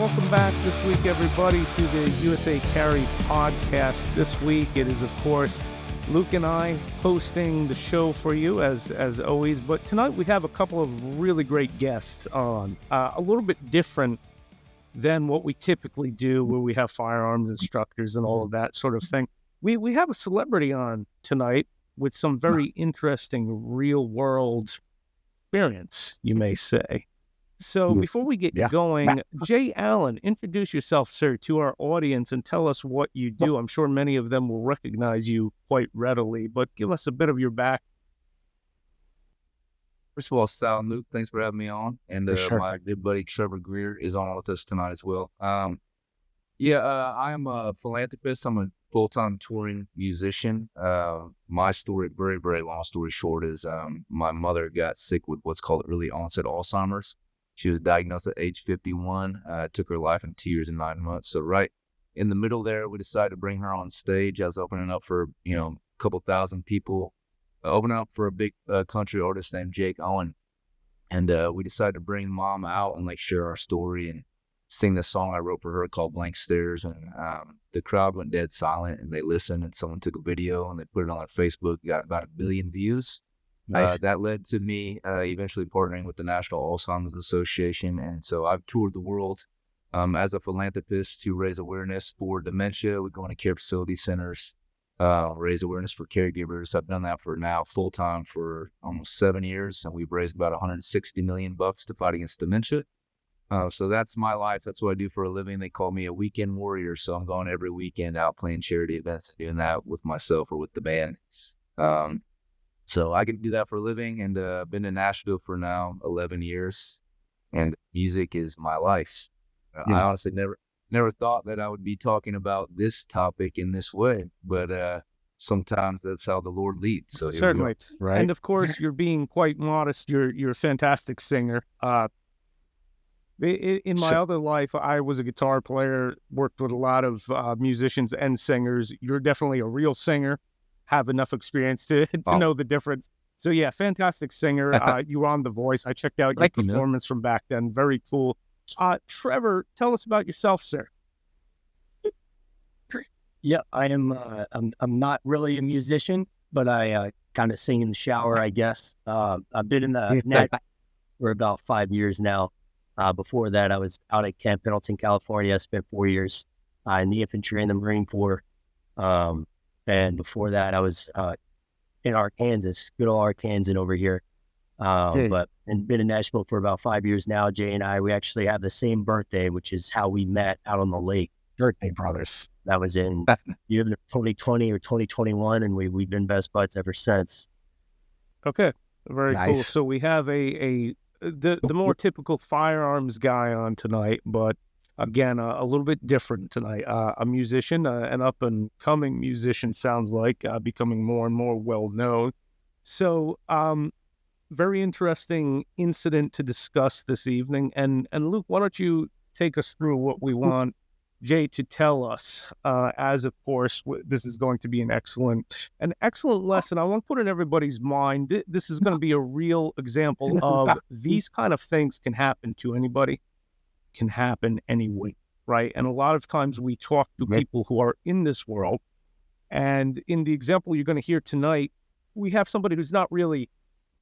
welcome back this week, everybody, to the USA Carry podcast. This week, it is, of course, Luke and I hosting the show for you, as always. But tonight, we have a couple of really great guests on. A little bit different than what we typically do, where we have firearms instructors and all of that sort of thing. We have a celebrity on tonight with some very interesting real-world experience, you may say. So before we get going, Jay Allen, introduce yourself, sir, to our audience and tell us what you do. I'm sure many of them will recognize you quite readily, but give us a bit of your back. First of all, Sal and Luke, thanks for having me on. And my good buddy Trevor Greer is on with us tonight as well. I am a philanthropist. I'm a full-time touring musician. My story, very, very long story short, is my mother got sick with what's called early onset Alzheimer's. She was diagnosed at age 51, took her life in 2 years and 9 months. So right in the middle there, we decided to bring her on stage. I was opening up for, a couple thousand people, opening up for a big country artist named Jake Owen. And we decided to bring Mom out and share our story and sing the song I wrote for her called Blank Stares. And the crowd went dead silent and they listened, and someone took a video and they put it on their Facebook, got about 1 billion views. Nice. That led to me eventually partnering with the National Alzheimer's Association. And so I've toured the world as a philanthropist to raise awareness for dementia. We go into care facility centers, raise awareness for caregivers. I've done that for now full-time for almost 7 years, and we've raised about $160 million to fight against dementia. So that's my life. That's what I do for a living. They call me a weekend warrior. So I'm going every weekend out playing charity events, doing that with myself or with the band. So I can do that for a living, and I've been in Nashville for now 11 years, and music is my life. I honestly never thought that I would be talking about this topic in this way, but sometimes that's how the Lord leads. So certainly, right? And of course, you're being quite modest. You're a fantastic singer. In my other life, I was a guitar player, worked with a lot of musicians and singers. You're definitely a real singer. Have enough experience to know the difference. So yeah, fantastic singer. You were on The Voice. I checked out your performance from back then. Very cool. Trevor, tell us about yourself, sir. Yeah, I am. I'm not really a musician, but I kind of sing in the shower, I guess. I've been in the Nashville for about 5 years now. Before that, I was out at Camp Pendleton, California. I spent 4 year in the infantry and the Marine Corps. And before that, I was in Arkansas, good old Arkansas over here. But been in Nashville for about 5 years now. Jay and I, we actually have the same birthday, which is how we met out on the lake. Birthday brothers. That was in either 2020 or 2021, and we've been best buds ever since. Okay, very cool. So we have the more typical firearms guy on tonight, but again, a little bit different tonight. A musician, an up-and-coming musician, sounds like, becoming more and more well-known. So, very interesting incident to discuss this evening. And Luke, why don't you take us through what we want Jay to tell us, as, of course, this is going to be an excellent lesson. I want to put in everybody's mind, this is going to be a real example of these kind of things can happen to anybody. Can happen anyway, right? And a lot of times we talk to people who are in this world, and in the example you're going to hear tonight, we have somebody who's not really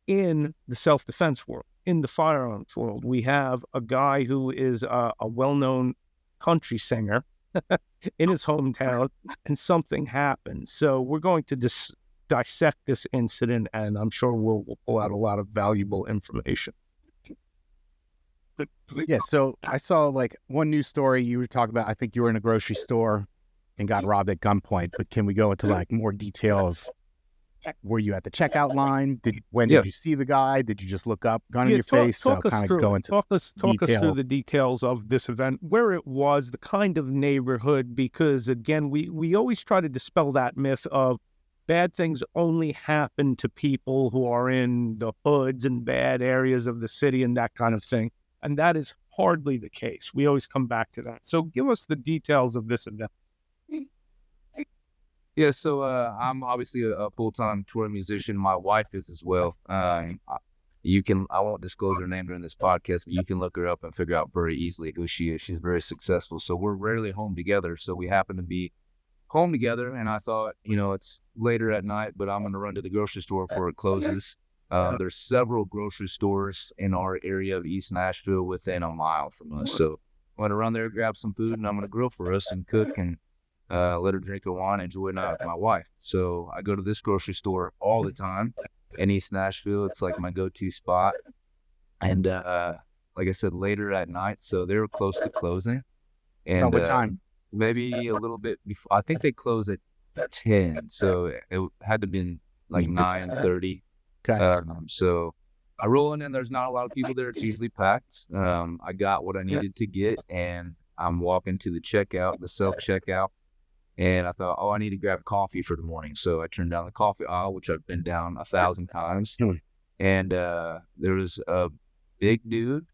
in the self-defense world, in the firearms world. We have a guy who is a well-known country singer in his hometown, and something happened. So we're going to dissect this incident, and I'm sure we'll pull out a lot of valuable information. Yeah, so I saw one news story you were talking about. I think you were in a grocery store and got robbed at gunpoint. But can we go into more detail of, were you at the checkout line? Did you see the guy? Did you just look up, gun in your face? Talk us through the details of this event, where it was, the kind of neighborhood, because again, we always try to dispel that myth of bad things only happen to people who are in the hoods and bad areas of the city and that kind of thing. And that is hardly the case. We always come back to that. So give us the details of this event. Yeah, so I'm obviously a full-time touring musician. My wife is as well. I won't disclose her name during this podcast, but you can look her up and figure out very easily who she is. She's very successful. So we're rarely home together. So we happen to be home together, and I thought, it's later at night, but I'm going to run to the grocery store before it closes. There's several grocery stores in our area of East Nashville within a mile from us. So I'm going to run there, grab some food, and I'm going to grill for us and cook and let her drink her wine, enjoy a night with my wife. So I go to this grocery store all the time in East Nashville. It's like my go-to spot. And like I said, later at night, so they were close to closing. And what time? Maybe a little bit before. I think they close at 10, so it had to have been like 9:30. Okay. So I roll in, and there's not a lot of people there. It's easily packed. I got what I needed to get, and I'm walking to the self-checkout, and I thought, I need to grab coffee for the morning. So I turned down the coffee aisle, which I've been down 1,000 times, and there was a big dude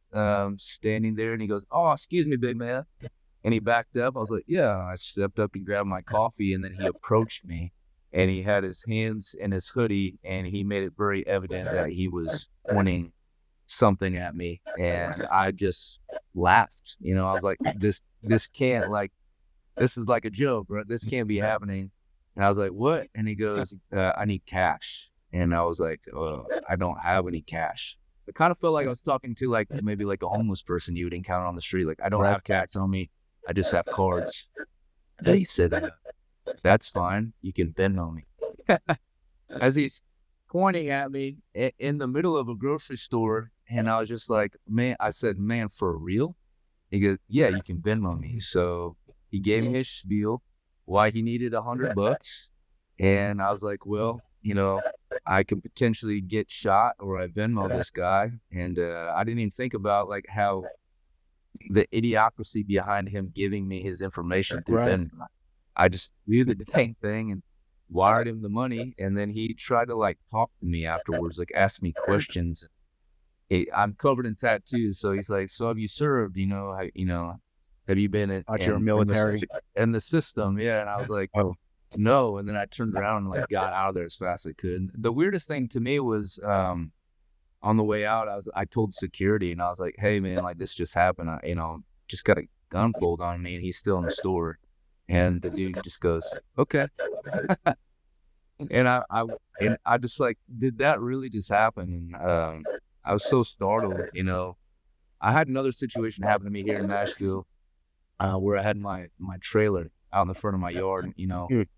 standing there, and he goes, "Oh, excuse me, big man." And he backed up. I was like, yeah. I stepped up and grabbed my coffee, and then he approached me, and he had his hands in his hoodie, and he made it very evident that he was pointing something at me. And I just laughed. I was like, this can't, this is like a joke, right? This can't be happening. And I was like, what? And he goes, I need cash. And I was like, I don't have any cash. It kind of felt like I was talking to maybe a homeless person you would encounter on the street. I don't have cash on me. I just have cards. And he said, that's fine. You can Venmo me. As he's pointing at me in the middle of a grocery store. And I was just like, man, for real? He goes, yeah, you can Venmo me. So he gave me his spiel, why he needed $100. And I was like, well, I could potentially get shot, or I Venmo this guy. And I didn't even think about how the idiocracy behind him giving me his information through Venmo. I just knew the dang thing and wired him the money. And then he tried to talk to me afterwards, ask me questions. I'm covered in tattoos. So he's like, so have you served, have you been in military in the system? Yeah. And I was like, no. And then I turned around and got out of there as fast as I could. The weirdest thing to me was, on the way out, I told security, and I was like, hey man, this just happened. I, just got a gun pulled on me, and he's still in the store. And the dude just goes, okay. And I just did that really just happen? And I was so startled, I had another situation happen to me here in Nashville, where I had my trailer out in the front of my yard.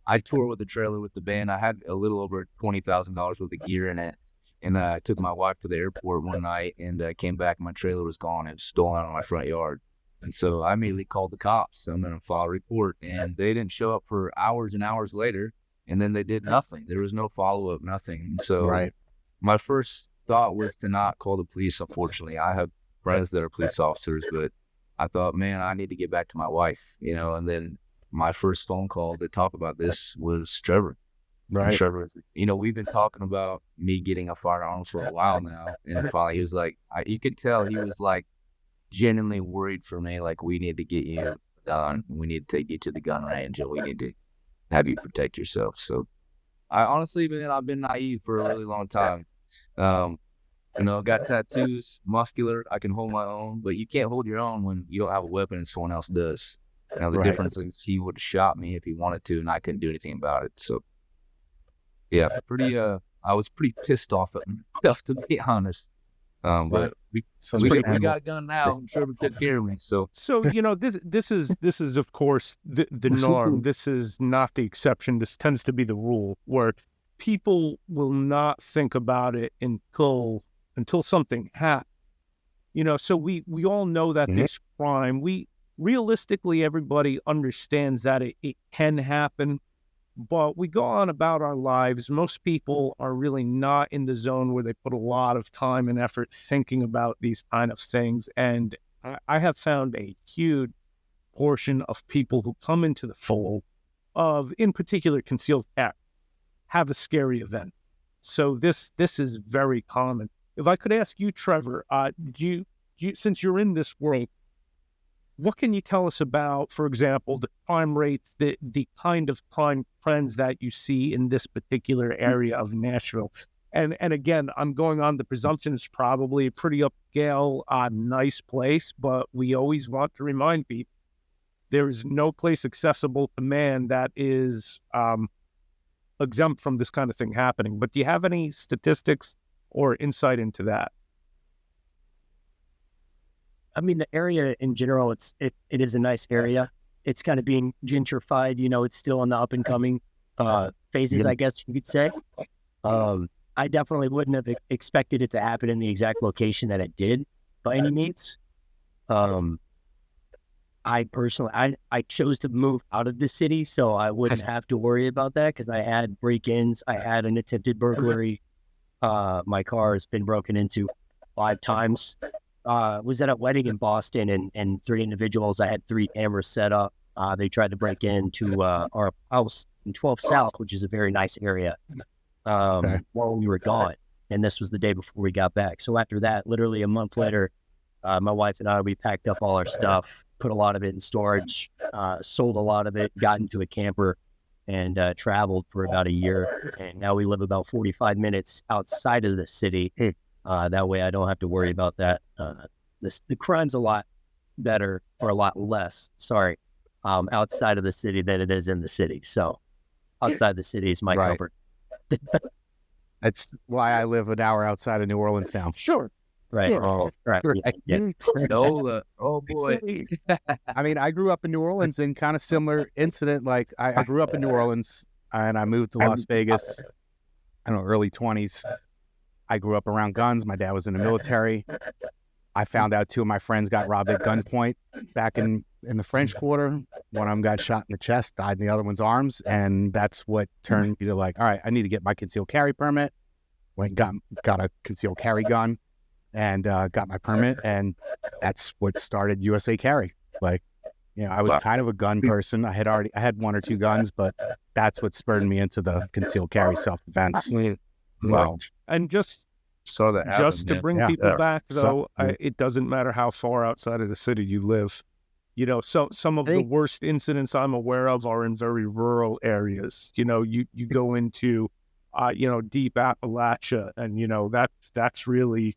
I toured with the trailer with the band. I had a little over $20,000 worth of gear in it. And I took my wife to the airport one night, and I came back and my trailer was gone. It was stolen out of my front yard. And so I immediately called the cops. I'm going to file a report. And they didn't show up for hours and hours later. And then they did nothing. There was no follow-up, nothing. And so my first thought was to not call the police, unfortunately. I have friends that are police officers, but I thought, man, I need to get back to my wife, And then my first phone call to talk about this was Trevor. Right. Trevor, we've been talking about me getting a firearm for a while now. And finally, he was like, you could tell he was genuinely worried for me. We need to get you done. We need to take you to the gun range, and we need to have you protect yourself. So I honestly, man, I've been naive for a really long time. Got tattoos, muscular. I can hold my own, but you can't hold your own when you don't have a weapon and someone else does. The difference is he would have shot me if he wanted to, and I couldn't do anything about it. So. Yeah, I was pretty pissed off at myself, to be honest. But we got a gun now. I'm sure we took care of me. So this is of course the norm. This is not the exception. This tends to be the rule, where people will not think about it until something happens. So we all know that this crime. Realistically, everybody understands that it can happen. But we go on about our lives. Most people are really not in the zone where they put a lot of time and effort thinking about these kind of things. And I have found a huge portion of people who come into the fold of, in particular, concealed carry, have a scary event. So this is very common. If I could ask you, Trevor, you since you're in this world, what can you tell us about, for example, the crime rates, the kind of crime trends that you see in this particular area of Nashville? And again, I'm going on the presumption it's probably a pretty upscale, nice place, but we always want to remind people there is no place accessible to man that is exempt from this kind of thing happening. But do you have any statistics or insight into that? I mean, the area in general, it is a nice area. It's kind of being gentrified. It's still in the up and coming phases, I guess you could say. I definitely wouldn't have expected it to happen in the exact location that it did by any means. I personally, I chose to move out of the city so I wouldn't have to worry about that, because I had break-ins. I had an attempted burglary. My car has been broken into 5 times. Was at a wedding in Boston, and 3 individuals. I had 3 cameras set up. They tried to break into our house in 12 South, which is a very nice area, while we were gone. And this was the day before we got back. So after that, literally a month later, my wife and I, we packed up all our stuff, put a lot of it in storage, sold a lot of it, got into a camper, and traveled for about a year. And now we live about 45 minutes outside of the city. That way I don't have to worry about that. The crime's a lot better, or a lot less, outside of the city than it is in the city. So outside the city is my comfort. That's why I live an hour outside of New Orleans now. Sure. Right. Sure. Oh, right. Yeah. Oh boy. I mean, I grew up in New Orleans in kind of similar incident. Like I grew up in New Orleans and I moved to Las Vegas, I don't know, early 20s. I grew up around guns. My dad was in the military. I found out 2 of my friends got robbed at gunpoint back in the French Quarter. One of them got shot in the chest, died in the other one's arms. And that's what turned me to like, all right, I need to get my concealed carry permit. Went and got a concealed carry gun and got my permit. And that's what started USA Carry. Like, I was kind of a gun person. I had 1 or 2 guns, but that's what spurred me into the concealed carry self-defense. Wow. And just to bring people back, though, it doesn't matter how far outside of the city you live. So some of the worst incidents I'm aware of are in very rural areas. You go into, deep Appalachia, and that's really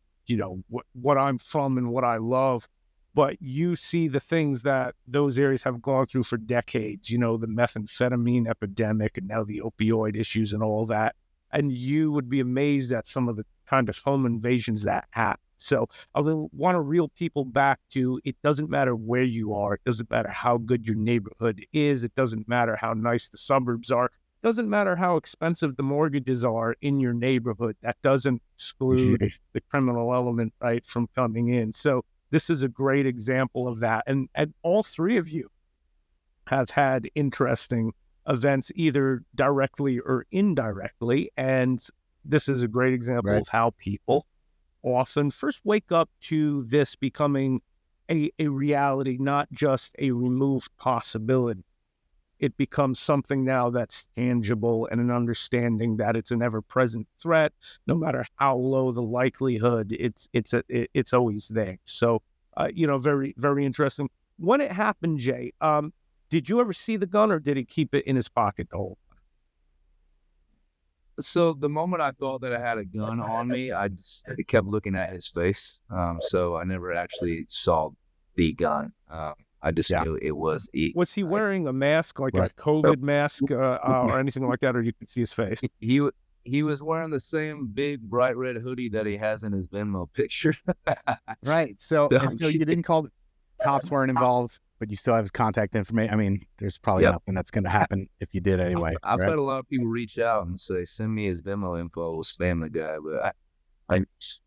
what I'm from and what I love. But you see the things that those areas have gone through for decades. The methamphetamine epidemic, and now the opioid issues and all that. And you would be amazed at some of the kind of home invasions that happen. So I want to reel people back to, it doesn't matter where you are. It doesn't matter how good your neighborhood is. It doesn't matter how nice the suburbs are. It doesn't matter how expensive the mortgages are in your neighborhood. That doesn't exclude the criminal element, right, from coming in. So this is a great example of that. And all 3 of you have had interesting events, either directly or indirectly, and this is a great example of how people often first wake up to this becoming a reality, not just a removed possibility. It becomes something now that's tangible, and an understanding that it's an ever-present threat. No matter how low the likelihood, it's always there. So very, very interesting. When it happened, Jay, did you ever see the gun, or did he keep it in his pocket the whole time? So the moment I thought that I had a gun on me, I kept looking at his face. So I never actually saw the gun. I just knew it was. Was he wearing a mask, like a COVID mask, or anything like that, or you could see his face? He was wearing the same big bright red hoodie that he has in his Venmo picture. Right. So you didn't call the cops, weren't involved, but you still have his contact information. I mean, there's probably nothing that's going to happen if you did anyway. I've had a lot of people reach out and say, send me his Venmo info. We'll spam the guy. But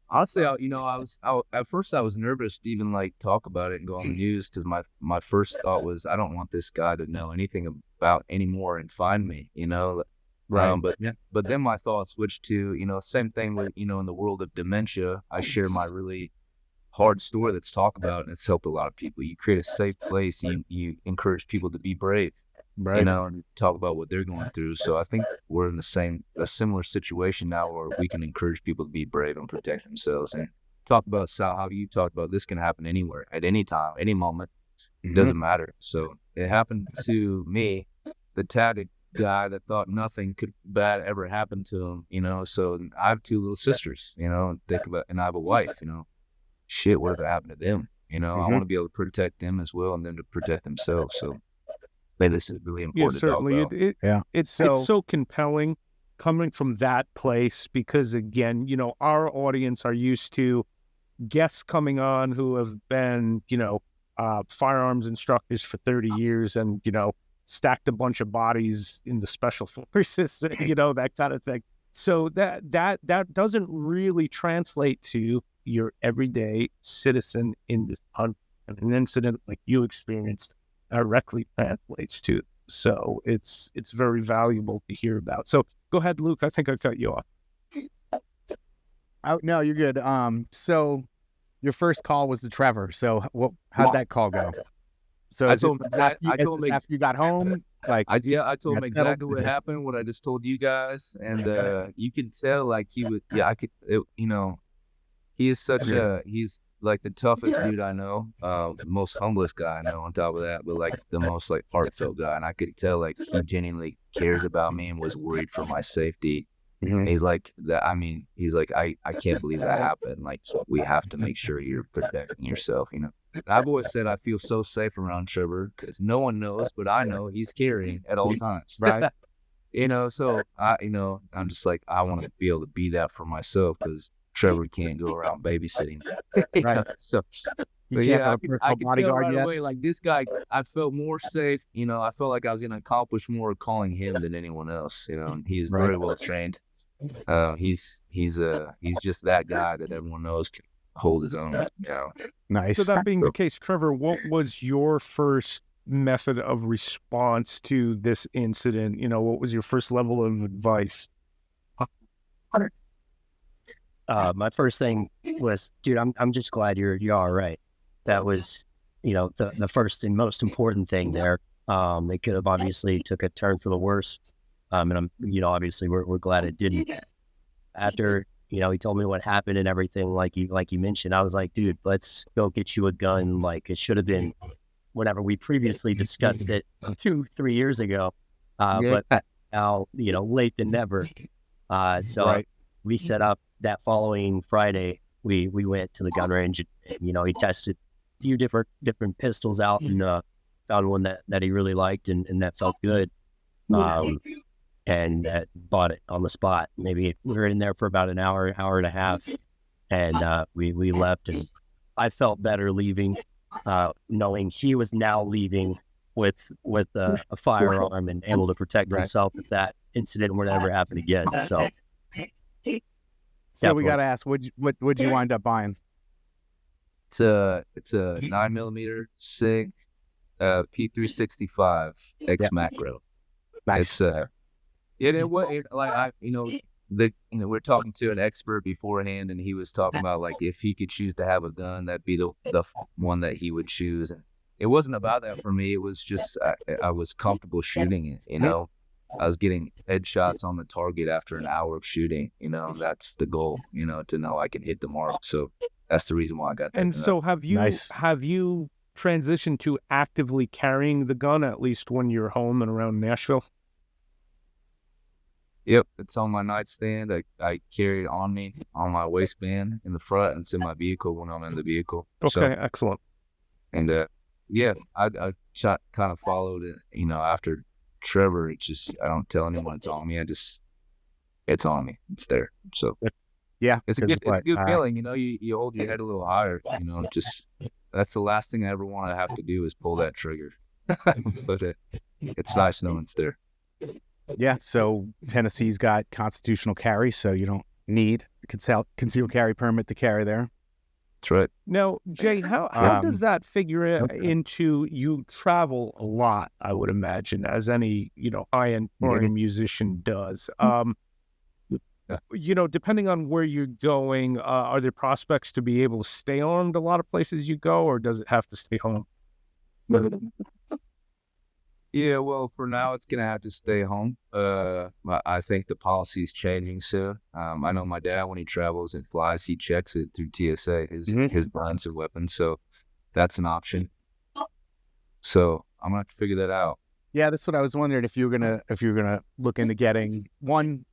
honestly, at first I was nervous to even talk about it and go on the news, because my first thought was, I don't want this guy to know anything about anymore and find me, Right. But then my thought switched to, same thing with, in the world of dementia. I share my really hard story that's talked about, and it's helped a lot of people. You create a safe place. You encourage people to be brave, right? And talk about what they're going through. So I think we're in a similar situation now, where we can encourage people to be brave and protect themselves, and talk about how you talked about this can happen anywhere, at any time, any moment. It doesn't matter. So it happened to me. The guy that thought nothing bad ever happen to him, you know. So I have 2 little sisters, you know, and I have a wife, you know. Shit, whatever happened to them, you know? I want to be able to protect them as well, and them to protect themselves. So, this is really important. Yeah, certainly. It's so compelling coming from that place because, again, you know, our audience are used to guests coming on who have been, you know, firearms instructors for 30 years and, you know, stacked a bunch of bodies in the special forces, you know, that kind of thing. So that doesn't really translate to your everyday citizen in this country. And an incident like you experienced directly translates to. So it's very valuable to hear about. So go ahead, Luke. I think I cut you off. Oh, no, you're good. So your first call was to Trevor. So how'd that call go? So I told him after you got home, like I told him exactly what happened, what I just told you guys, and you could tell like he would. Yeah, you know, he is he's like the toughest dude I know, the most humblest guy I know. On top of that, but like the most like heartfelt guy, and I could tell like he genuinely cares about me and was worried for my safety. He's like that. I mean, he's like, I can't believe that happened. Like, we have to make sure you're protecting yourself, you know. And I've always said I feel so safe around Trevor because no one knows, but I know he's carrying at all times, right? You know, so I'm just like, I want to be able to be that for myself because Trevor can't go around babysitting, right? So. But yeah, I could tell right away, like this guy, I felt more safe. You know, I felt like I was going to accomplish more calling him than anyone else. You know, and he's very well trained. He's just that guy that everyone knows can hold his own. You know? Nice. So that being the case, Trevor, what was your first method of response to this incident? You know, what was your first level of advice? My first thing was, dude, I'm just glad you're all right. That was, you know, the first and most important thing there. It could have obviously took a turn for the worse. And I'm, you know, obviously we're glad it didn't. After, you know, he told me what happened and everything, like you mentioned, I was like, dude, let's go get you a gun. Like it should have been whenever we previously discussed it 2-3 years ago. But now, you know, late than never. We set up that following Friday. We went to the gun range and, you know, he tested a few different pistols out and found one that he really liked and that felt good. And bought it on the spot. Maybe we were in there for about an hour and a half, and we left. And I felt better leaving, knowing he was now leaving with a firearm and able to protect himself if that incident were to ever happen again. So we got to ask, what'd you wind up buying? It's a 9mm SIG P365 X Macro. Nice. We're talking to an expert beforehand, and he was talking about like if he could choose to have a gun, that'd be the one that he would choose. And it wasn't about that for me. It was just I was comfortable shooting it. You know, I was getting headshots on the target after an hour of shooting. You know, that's the goal. You know, to know I can hit the mark. So that's the reason why I got that. And so have you transitioned to actively carrying the gun at least when you're home and around Nashville? Yep, it's on my nightstand. I carry it on me, on my waistband in the front, and it's in my vehicle when I'm in the vehicle. Okay, excellent. And I kind of followed it. You know, after Trevor, it's just I don't tell anyone it's on me. It's on me. It's there. So yeah, it's a good feeling. You know, you hold your head a little higher. You know, just that's the last thing I ever want to have to do is pull that trigger. But it's nice knowing it's there. Yeah, so Tennessee's got constitutional carry, so you don't need a concealed carry permit to carry there. That's right. Now, Jay, how does that figure into you travel a lot, I would imagine, as any, you know, high-end touring musician does. You know, depending on where you're going, are there prospects to be able to stay armed a lot of places you go, or does it have to stay home? Yeah, well, for now, it's going to have to stay home. I think the policy is changing soon. I know my dad, when he travels and flies, he checks it through TSA, his guns and weapons. So that's an option. So I'm going to have to figure that out. Yeah, that's what I was wondering, if you're gonna look into getting one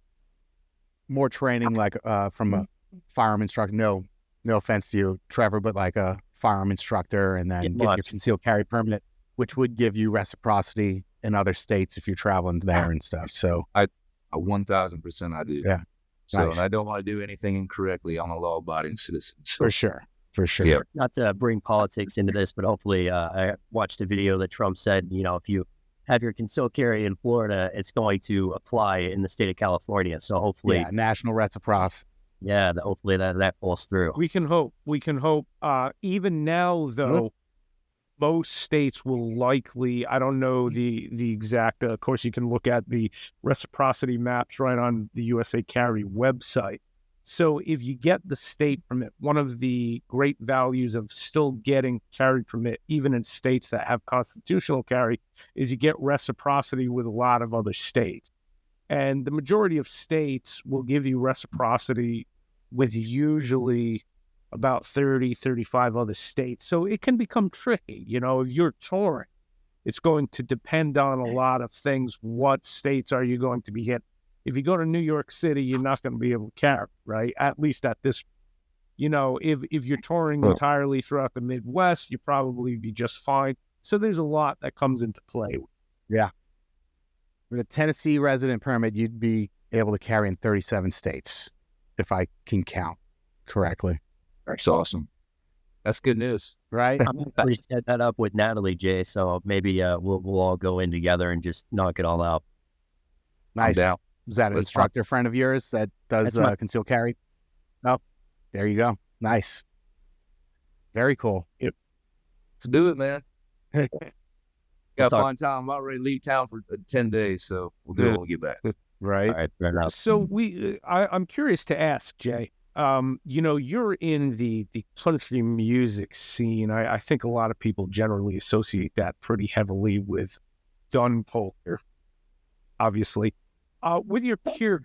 more training, like from a firearm instructor. No offense to you, Trevor, but like a firearm instructor, and then get your concealed carry permit, which would give you reciprocity in other states if you're traveling there and stuff. So I 1,000% I do. Yeah. So Nice. and I don't want to do anything incorrectly. I'm a law-abiding citizen. So. For sure. Yeah. Not to bring politics into this, but hopefully, I watched a video that Trump said, if you have your concealed carry in Florida, it's going to apply in the state of California. So hopefully, national reciprocity. Yeah, hopefully that falls through. We can hope. Even now, though, most states will likely, I don't know the exact, of course, you can look at the reciprocity maps right on the USA Carry website. So if you get the state permit, one of the great values of still getting carry permit, even in states that have constitutional carry, is you get reciprocity with a lot of other states. And the majority of states will give you reciprocity with usually about 30, 35 other states. So it can become tricky. If you're touring, it's going to depend on a lot of things. What states are you going to be hit? If you go to New York City, you're not going to be able to carry, right? At least at this, if you're touring entirely throughout the Midwest, you probably be just fine. So there's a lot that comes into play. Yeah. With a Tennessee resident permit, you'd be able to carry in 37 states, if I can count correctly. That's awesome. That's good news. Right? I'm going to set that up with Natalie, Jay, so maybe we'll all go in together and just knock it all out. Nice. Is that an instructor friend of yours that does concealed carry? Oh, there you go. Nice. Very cool. Yep. Let's do it, man. Got a fun time. I'm about ready to leave town for 10 days, so we'll do it when we get back. Right. All right, fair enough. So I'm curious to ask, Jay, you're in the country music scene. I think a lot of people generally associate that pretty heavily with gun culture, obviously. With your peer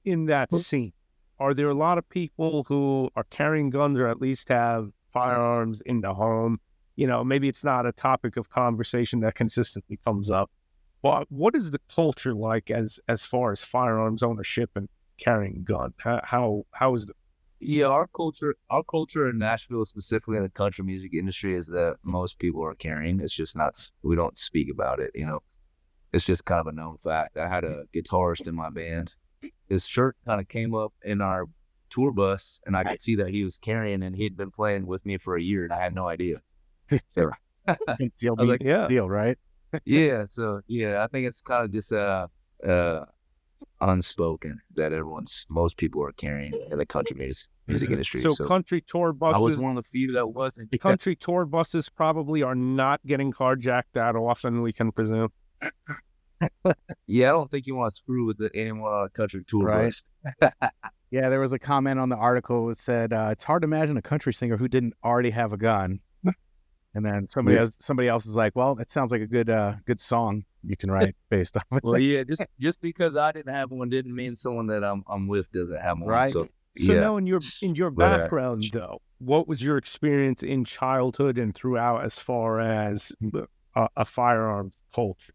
in that scene, are there a lot of people who are carrying guns or at least have firearms in the home? Maybe it's not a topic of conversation that consistently comes up, but what is the culture like as far as firearms ownership and carrying a gun? How is the... Yeah, our culture in Nashville, specifically in the country music industry, is that most people are carrying. It's just not, we don't speak about it, It's just kind of a known fact. I had a guitarist in my band. His shirt kind of came up in our tour bus, and I could see that he was carrying, and he'd been playing with me for a year, and I had no idea. So, deal, right? Yeah. So yeah, I think it's kind of just unspoken that most people are carrying in the country music industry. So country tour buses. I was one of the few that wasn't. Country tour buses probably are not getting carjacked that often, we can presume. Yeah, I don't think you want to screw with anyone on a country tour bus. Yeah, there was a comment on the article that said, it's hard to imagine a country singer who didn't already have a gun. And then somebody else is like, well, that sounds like a good song you can write based on it. Well, yeah, just because I didn't have one didn't mean someone that I'm with doesn't have one. Right. So now in your background, though, what was your experience in childhood and throughout as far as a firearms culture?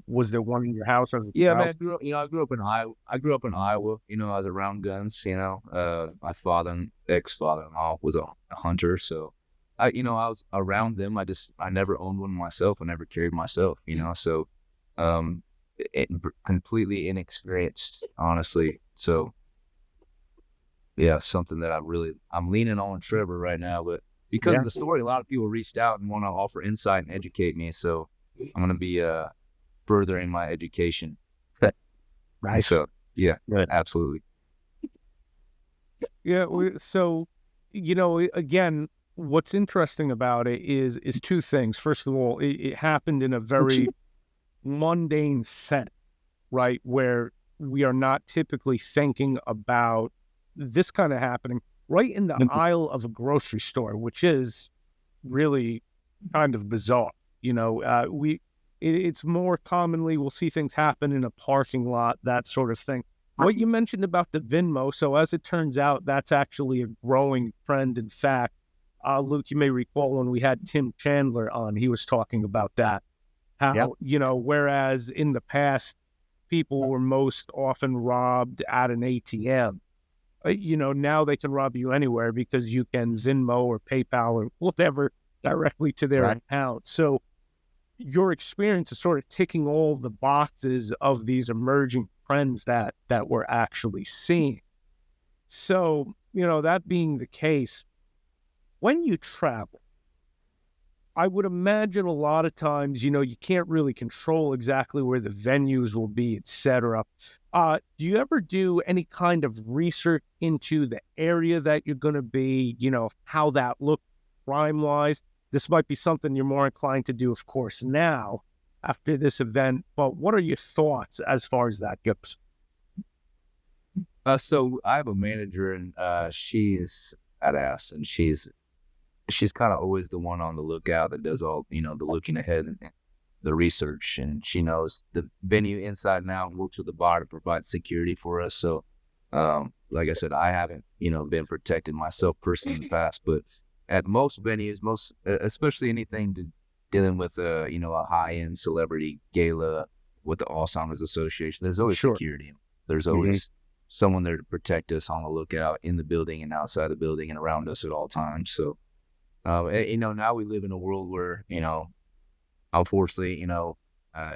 Was there one in your house as a child? Man, I grew up in Iowa. I was around guns. My father and ex-father-in-law was a hunter, so I was around them. I never owned one myself. I never carried myself. So completely inexperienced, honestly. So yeah, something that I'm leaning on Trevor right now, but because of the story, a lot of people reached out and want to offer insight and educate me. So I'm going to be furthering my education. Nice. So yeah, absolutely. Yeah. So, again, what's interesting about it is two things. First of all, it happened in a very mundane setting, right? Where we are not typically thinking about this kind of happening right in the aisle of a grocery store, which is really kind of bizarre. It's more commonly we'll see things happen in a parking lot, that sort of thing. What you mentioned about the Venmo, so as it turns out, that's actually a growing trend. In fact, Luke, you may recall when we had Tim Chandler on, he was talking about that. How, whereas in the past, people were most often robbed at an ATM. Now they can rob you anywhere because you can Venmo or PayPal or whatever directly to their account. So your experience is sort of ticking all the boxes of these emerging trends that we're actually seeing. So, that being the case, when you travel, I would imagine a lot of times, you can't really control exactly where the venues will be, etc. Do you ever do any kind of research into the area that you're going to be, how that looks crime-wise? This might be something you're more inclined to do, of course, now after this event. But what are your thoughts as far as that goes? So I have a manager, and she's badass, and she's kind of always the one on the lookout that does all, the looking ahead and the research, and she knows the venue inside and out and works with the bar to provide security for us. So, like I said, I haven't, been protected myself personally in the past, but at most venues, especially anything dealing with, a high-end celebrity gala with the Alzheimer's Association, there's always security. There's always someone there to protect us on the lookout in the building and outside the building and around us at all times. So, now we live in a world where, unfortunately,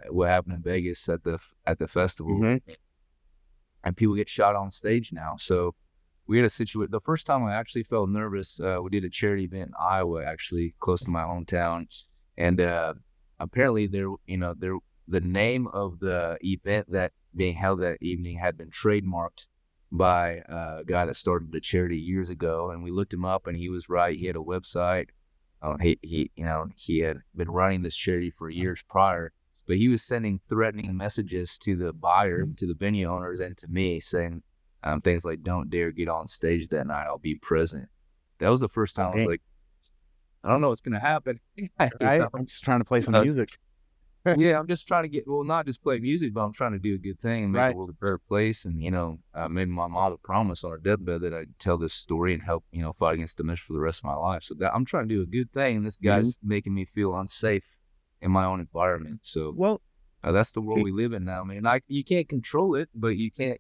what happened in Vegas at the festival, and people get shot on stage now. So we had a situation. The first time I actually felt nervous, we did a charity event in Iowa, actually close to my hometown, and apparently the name of the event that being held that evening had been trademarked by a guy that started the charity years ago, and we looked him up, and he was right. He had a website. He had been running this charity for years prior, but he was sending threatening messages to the buyer, to the venue owners, and to me, saying things like, "Don't dare get on stage that night. I'll be present." That was the first time I was like, I don't know what's going to happen. I'm just trying to play some music. Yeah, I'm just trying to not just play music, but I'm trying to do a good thing and make the world a better place. And, made my mom a promise on her deathbed that I'd tell this story and help, fight against dementia for the rest of my life. So I'm trying to do a good thing. And this guy's making me feel unsafe in my own environment. So, that's the world we live in now, man. You can't control it, but you can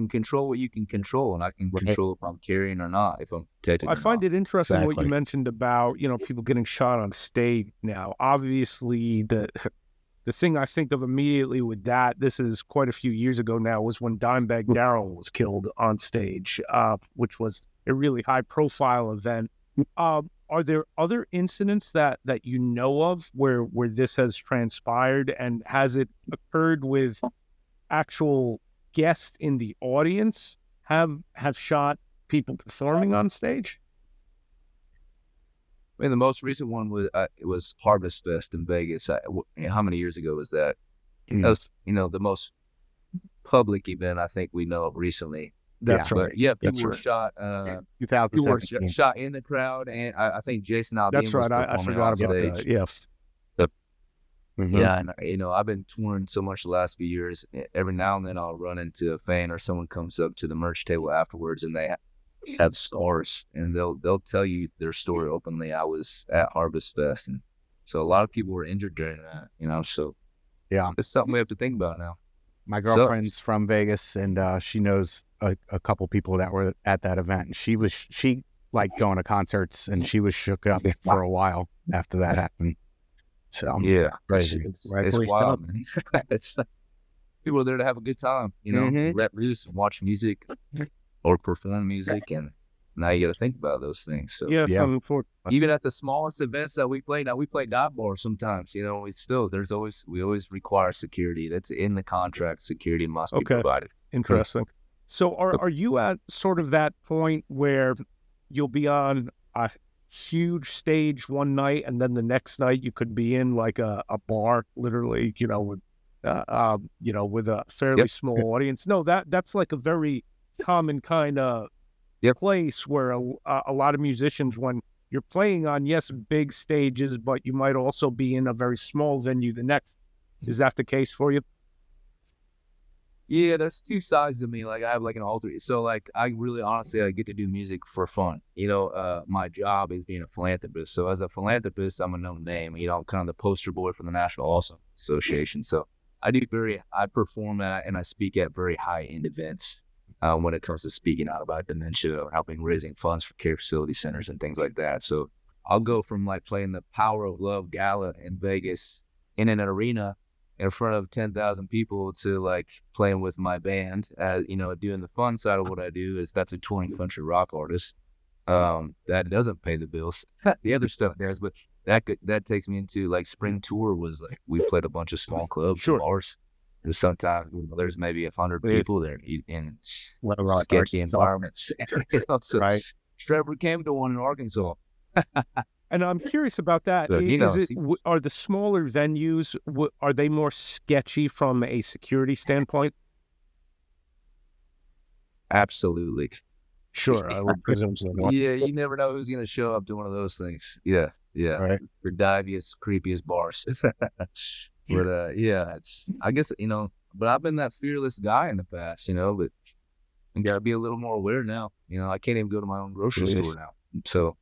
control what you can control, and I can control if I'm carrying or not, if I'm protected. I find it interesting what you mentioned about people getting shot on stage now. Obviously, the thing I think of immediately with that, this is quite a few years ago now, was when Dimebag Darrell was killed on stage, which was a really high profile event. Are there other incidents that you know of where this has transpired, and has it occurred with actual guests in the audience have shot people performing on stage? I mean, the most recent one was Harvest Fest in Vegas. How many years ago was that? That was the most public event I think we know of recently. That's right. Yeah, people were shot. People were shot in the crowd, and I think Jason Aldean was performing I forgot about stage. that. Yes. Yeah, and I've been touring so much the last few years. Every now and then I'll run into a fan or someone comes up to the merch table afterwards, and they have scars, and they'll tell you their story openly. I was at Harvest Fest, and so a lot of people were injured during that. So yeah, it's something we have to think about now. My girlfriend's from Vegas, and she knows a couple people that were at that event. And she liked going to concerts, and she was shook up for a while after that happened. So yeah, crazy. It's wild, man. It's people are there to have a good time, let loose and watch music or perform music, and now you got to think about those things. So even at the smallest events that we play, now we play dive bar sometimes. We always require security. That's in the contract. Security must be provided. Interesting. So are you at sort of that point where you'll be on a huge stage one night, and then the next night you could be in like a bar, literally, with a fairly small audience? No, that's like a very common kind of place where a lot of musicians, when you're playing on big stages, but you might also be in a very small venue the next. Is that the case for you? Yeah, there's two sides of me. Like I have like an alter. So like I really honestly I get to do music for fun. My job is being a philanthropist. So as a philanthropist, I'm a known name. I'm kind of the poster boy for the National Awesome Association. So I perform at and I speak at very high end events when it comes to speaking out about dementia or helping raising funds for care facility centers and things like that. So I'll go from like playing the Power of Love Gala in Vegas in an arena in front of 10,000 people to like playing with my band, doing the fun side of what I do is that's a touring country rock artist. That doesn't pay the bills. The other stuff does, but that takes me into like spring tour was like, we played a bunch of small clubs, bars. And sometimes there's maybe 100 people there in sketchy environments. So right. Trevor came to one in Arkansas. And I'm curious about that. So, are the smaller venues, are they more sketchy from a security standpoint? Absolutely. Sure. I would presume so. Yeah, you never know who's going to show up to one of those things. Yeah. Right. The diviest, creepiest bars. But I guess, but I've been that fearless guy in the past, but I got to be a little more aware now. I can't even go to my own grocery store now. So,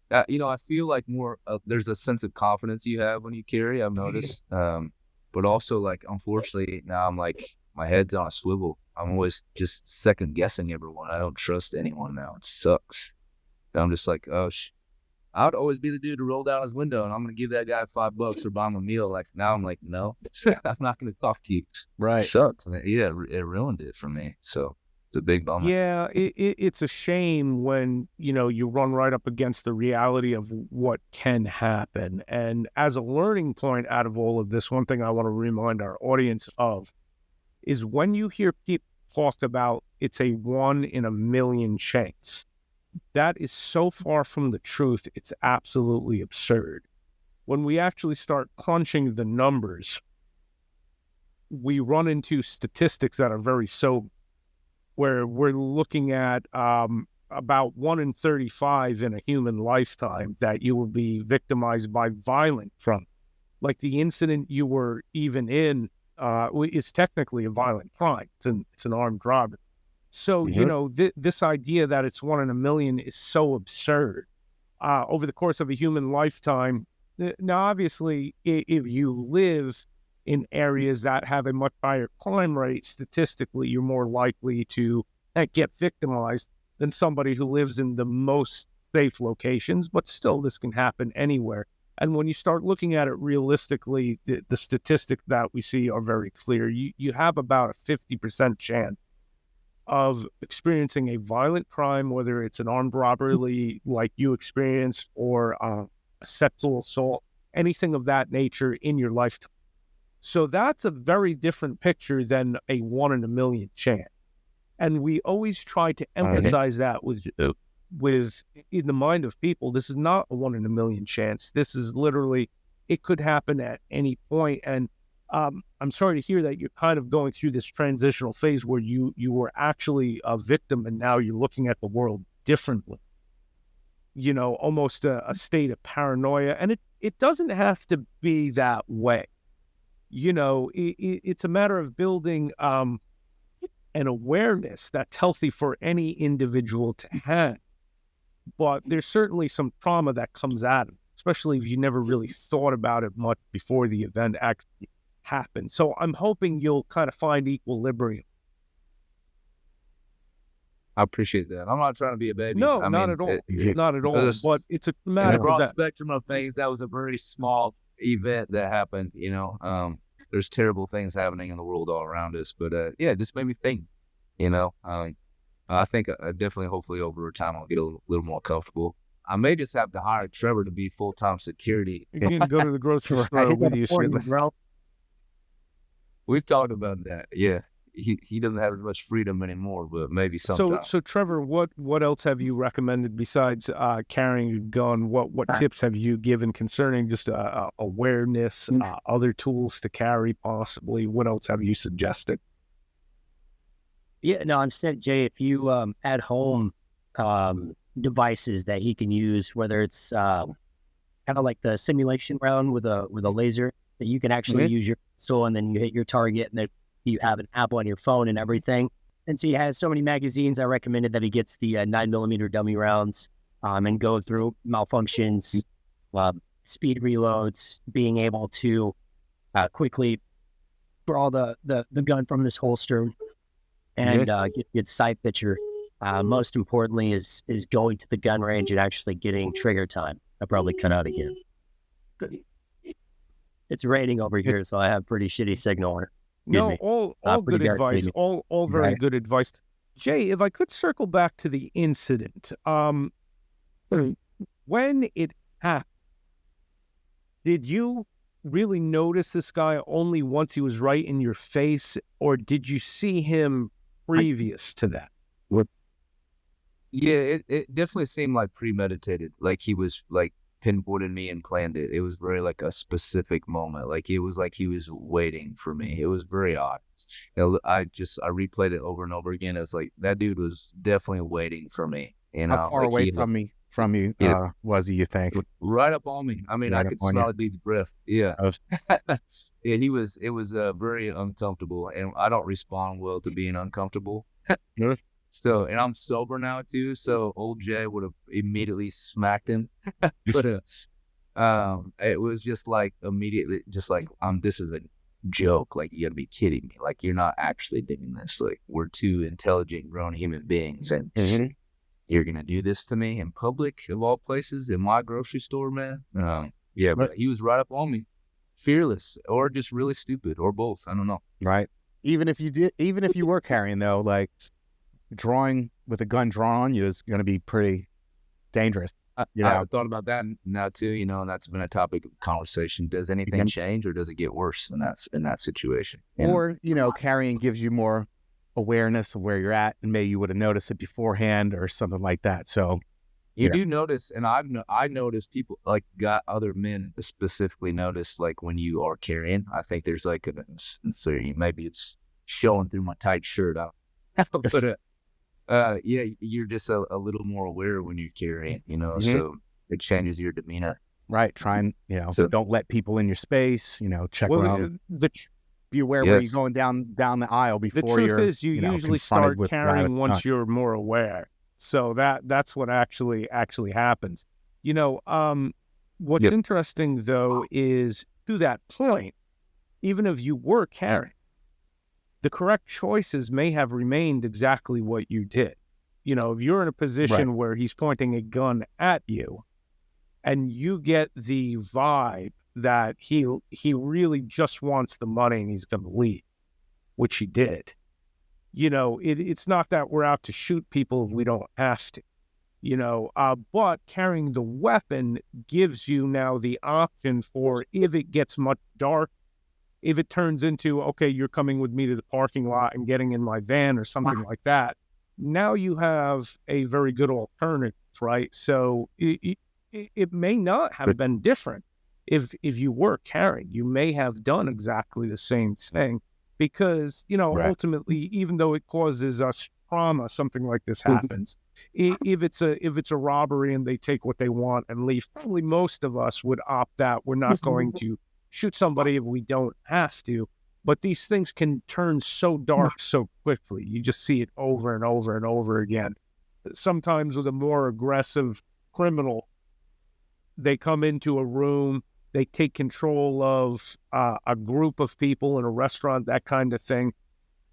I feel like more, there's a sense of confidence you have when you carry, I've noticed. But also like, unfortunately, now I'm like, my head's on a swivel. I'm always just second guessing everyone. I don't trust anyone now. It sucks. And I'm just like, I'd always be the dude to roll down his window and I'm going to give that guy $5 or buy him a meal. Like now I'm like, no, I'm not going to talk to you. Right. It sucks. Yeah, it ruined it for me. So it's a big bummer. Yeah, it's a shame when, you run right up against the reality of what can happen. And as a learning point out of all of this, one thing I want to remind our audience of is when you hear people talk about it's a 1 in a million chance, that is so far from the truth, it's absolutely absurd. When we actually start crunching the numbers, we run into statistics that are very sobering, where we're looking at about 1 in 35 in a human lifetime that you will be victimized by violent crime. Like the incident you were even in is technically a violent crime. It's an armed robbery. So, this idea that it's 1 in a million is so absurd. Over the course of a human lifetime, now, obviously, if you live in areas that have a much higher crime rate, statistically, you're more likely to get victimized than somebody who lives in the most safe locations. But still, this can happen anywhere. And when you start looking at it realistically, the statistics that we see are very clear. You have about a 50% chance of experiencing a violent crime, whether it's an armed robbery like you experienced or a sexual assault, anything of that nature in your lifetime. So that's a very different picture than a 1 in a million chance. And we always try to emphasize that with in the mind of people. This is not a 1 in a million chance. This is literally, it could happen at any point. And I'm sorry to hear that you're kind of going through this transitional phase where you were actually a victim and now you're looking at the world differently. Almost a state of paranoia. And it doesn't have to be that way. It's a matter of building an awareness that's healthy for any individual to have. But there's certainly some trauma that comes out of it, especially if you never really thought about it much before the event actually happened. So I'm hoping you'll kind of find equilibrium. I appreciate that. I'm not trying to be a baby. No, not at all. Not at all. But it's a matter of broad spectrum of things. That was a very small event that happened. There's terrible things happening in the world all around us. But it just made me think. I think definitely, hopefully, over time, I'll get a little more comfortable. I may just have to hire Trevor to be full-time security. You can go to the grocery store with you, bro. We've talked about that. Yeah, he doesn't have as much freedom anymore, but maybe sometime. So Trevor, what else have you recommended besides carrying a gun? What tips have you given concerning just awareness, other tools to carry, possibly? What else have you suggested? Yeah, no, I'm saying, Jay, if you at home devices that he can use, whether it's kind of like the simulation round with a laser that you can actually use your pistol and then you hit your target and then you have an app on your phone and everything. And so he has so many magazines. I recommended that he gets the 9mm dummy rounds and go through malfunctions, speed reloads, being able to quickly draw the gun from this holster and get sight picture. Most importantly is going to the gun range and actually getting trigger time. I probably cut out again. It's raining over here, so I have pretty shitty signal. No, all good advice. Signal. All very good advice. Jay, if I could circle back to the incident, when it happened, did you really notice this guy only once he was right in your face, or did you see him previous to that? Yeah, it definitely seemed like premeditated. Like he was like pinpointed me and planned it. It was very like a specific moment. Like it was like he was waiting for me. It was very odd. I replayed it over and over again. It's like that dude was definitely waiting for me. You know, how far away from you was he? You think right up on me? I mean, I could smell the dude's breath. Yeah, yeah. It was very uncomfortable, and I don't respond well to being uncomfortable. So, and I'm sober now too. So old Jay would have immediately smacked him. But it was just like immediately, just like this is a joke. Like you gotta be kidding me. Like you're not actually doing this. Like we're two intelligent, grown human beings, and you're gonna do this to me in public, of all places, in my grocery store, man. Yeah, but he was right up on me, fearless, or just really stupid, or both. I don't know. Right. Even if you were carrying though, like. Drawing with a gun drawn on you is going to be pretty dangerous. I thought about that now too, you know, and that's been a topic of conversation. Does anything change or does it get worse in that situation? Or, you know, carrying gives you more awareness of where you're at, and maybe you would have noticed it beforehand or something like that. So you do notice, and I noticed people like got other men specifically notice like when you are carrying. I think there's like so maybe it's showing through my tight shirt. But yeah, you're just a little more aware when you're carrying, you know, so it changes your demeanor. Right. Try and, you know, so don't let people in your space, you know, check around. Be aware where you're going down the aisle before the truth is you usually start carrying once you're more aware. So that's what actually happens. You know, what's interesting though is to that point, even if you were carrying, the correct choices may have remained exactly what you did. You know, if you're in a position where he's pointing a gun at you and you get the vibe that he really just wants the money and he's going to leave, which he did. You know, it's not that we're out to shoot people if we don't have to, you know, but carrying the weapon gives you now the option for if it gets much dark, if it turns into, okay, you're coming with me to the parking lot and getting in my van or something like that, now you have a very good alternative, right? So it may not have been different if you were carrying. You may have done exactly the same thing because, you know, ultimately, even though it causes us trauma, something like this happens. If it's a robbery and they take what they want and leave, probably most of us would opt out. We're not going to shoot somebody if we don't have to, but these things can turn so dark so quickly. You just see it over and over and over again. Sometimes with a more aggressive criminal, they come into a room, they take control of a group of people in a restaurant, that kind of thing.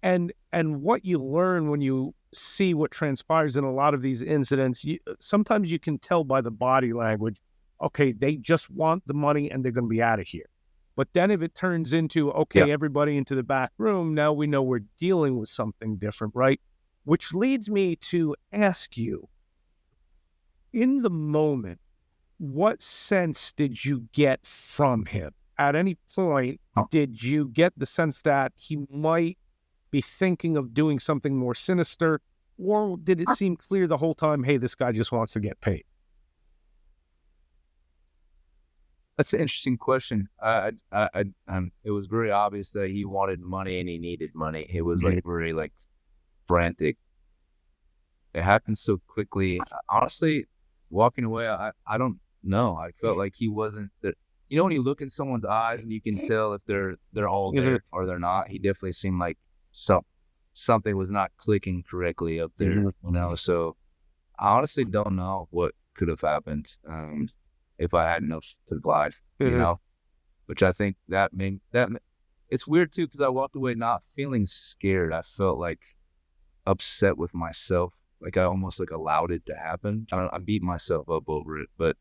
And what you learn when you see what transpires in a lot of these incidents, sometimes you can tell by the body language, okay, they just want the money and they're going to be out of here. But then if it turns into, okay, everybody into the back room, now we know we're dealing with something different, right? Which leads me to ask you, in the moment, what sense did you get from him? At any point, did you get the sense that he might be thinking of doing something more sinister? Or did it seem clear the whole time, hey, this guy just wants to get paid? That's an interesting question. It was very obvious that he wanted money and he needed money. It was like very like frantic. It happened so quickly. Honestly, walking away, I don't know. I felt like he wasn't there. You know, when you look in someone's eyes and you can tell if they're all there or they're not. He definitely seemed like something was not clicking correctly up there, you know. So I honestly don't know what could have happened if I hadn't survived, you know. Which I think that it's weird too, because I walked away not feeling scared. I felt like upset with myself. Like I almost like allowed it to happen. I beat myself up over it, but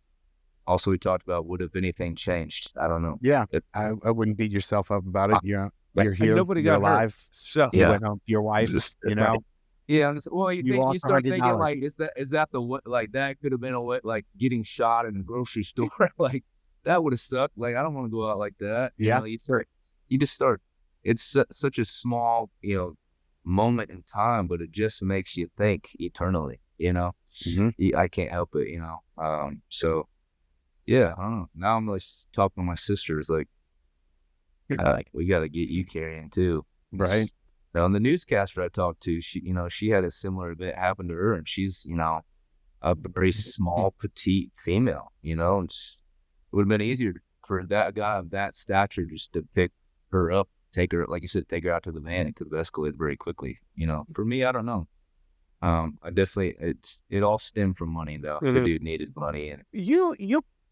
also we talked about what if anything changed. I don't know. Yeah, I wouldn't beat yourself up about it. You're here. Nobody you're got alive. Hurt. So you went home to your wife. You know. Yeah, well, you start thinking like, is that the what? Like that could have been a what? Like getting shot in a grocery store. Like that would have sucked. Like I don't want to go out like that. Yeah. You know, you just start. It's such a small, you know, moment in time, but it just makes you think eternally. You know, I can't help it. You know, so yeah, I don't know. Now I'm like talking to my sisters, like, we got to get you carrying too, right? Now, the newscaster I talked to, she had a similar event happen to her, and she's, you know, a very small, petite female, you know, and it would have been easier for that guy of that stature just to pick her up, take her, like you said, take her out to the van and to the Escalade very quickly. You know, for me, I don't know. I definitely, it all stemmed from money though. The dude needed money, and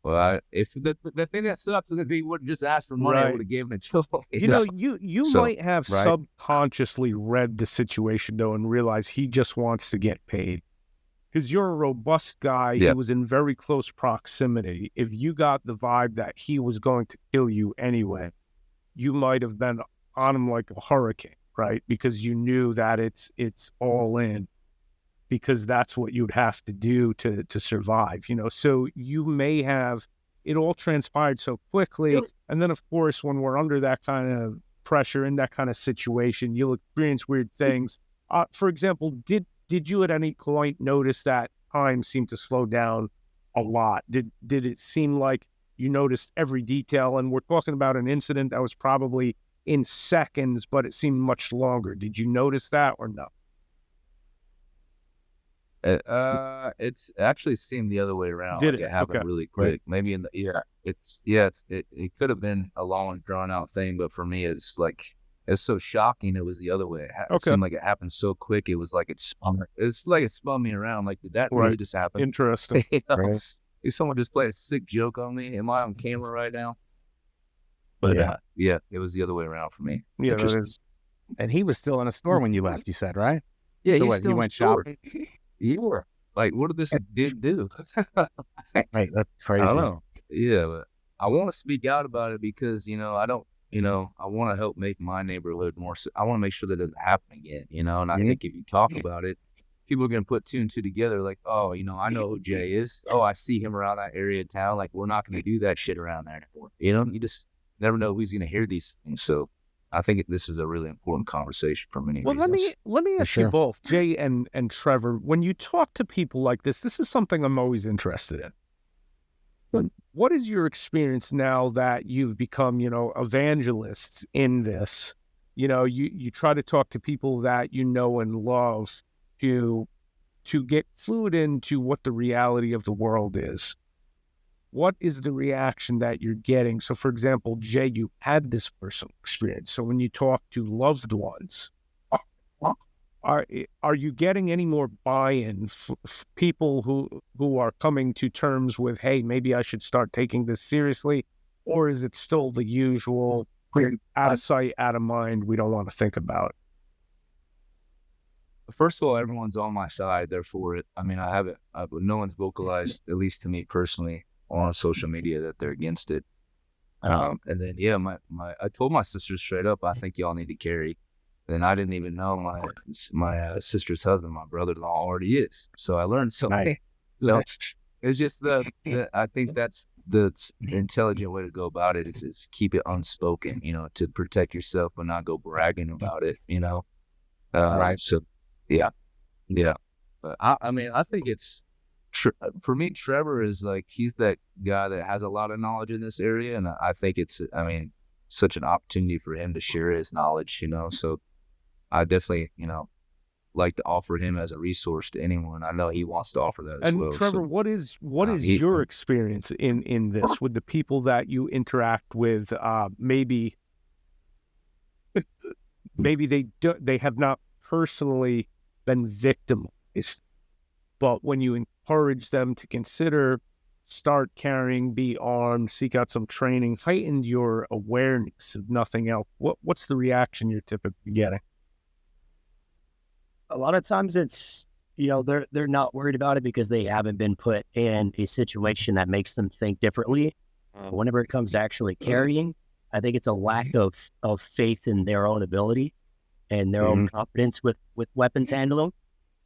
well, it's the thing that sucks is if he would have just asked for money, I would have given it to him. You know, you might have subconsciously read the situation though and realize he just wants to get paid. Because you're a robust guy, he was in very close proximity. If you got the vibe that he was going to kill you anyway, you might have been on him like a hurricane, right? Because you knew that it's all in. Because that's what you'd have to do to survive, you know. So you may have, it all transpired so quickly. And then, of course, when we're under that kind of pressure, in that kind of situation, you'll experience weird things. For example, did you at any point notice that time seemed to slow down a lot? Did it seem like you noticed every detail? And we're talking about an incident that was probably in seconds, but it seemed much longer. Did you notice that or no? It's actually seemed the other way around. Did it happened really quick? Maybe it could have been a long drawn out thing, but for me, it's so shocking. It was the other way. It seemed like it happened so quick. It was like it spun me around. Like, did that really just happen? Interesting. You know? Did someone just play a sick joke on me? Am I on camera right now? But it was the other way around for me. Yeah, that is. And he was still in a store when you left. You said, right? Yeah, so he went shopping. You were like, what did this dude do? Right, that's crazy. I don't know. Yeah, but I want to speak out about it because, you know, I want to help make my neighborhood more. I want to make sure that it doesn't happen again, you know. And I think if you talk about it, people are going to put two and two together. Like, oh, you know, I know who Jay is. Oh, I see him around that area of town. Like, we're not going to do that shit around there anymore. You know, you just never know who's going to hear these things. So I think this is a really important conversation for many reasons. Let me ask you both, Jay and Trevor, when you talk to people like this is something I'm always interested in. What is your experience now that you've become, you know, evangelists in this? You know, you try to talk to people that you know and love to get fluid into what the reality of the world is. What is the reaction that you're getting? So, for example, Jay, you had this personal experience. So when you talk to loved ones, are you getting any more buy-in? People who are coming to terms with, hey, maybe I should start taking this seriously? Or is it still the usual, out of sight, out of mind, we don't want to think about it? First of all, everyone's on my side. They're for it. I mean, no one's vocalized, at least to me personally, on social media that they're against it. And then, I told my sister straight up, I think y'all need to carry. And I didn't even know my sister's husband, my brother-in-law, already is. So I learned something. It's just I think that's the intelligent way to go about it is keep it unspoken, you know, to protect yourself but not go bragging about it, you know. So, yeah. But I mean, I think it's, for me, Trevor is like, he's that guy that has a lot of knowledge in this area. And I think it's, such an opportunity for him to share his knowledge, you know? So I definitely, you know, like to offer him as a resource to anyone. I know he wants to offer that as well. And Trevor, so, what is your experience in this with the people that you interact with? Maybe maybe they have not personally been victimized, but when you encourage them to consider, start carrying, be armed, seek out some training, heighten your awareness if nothing else, what's the reaction you're typically getting? A lot of times it's, they're not worried about it because they haven't been put in a situation that makes them think differently. Whenever it comes to actually carrying, I think it's a lack of faith in their own ability and their own confidence with weapons handling.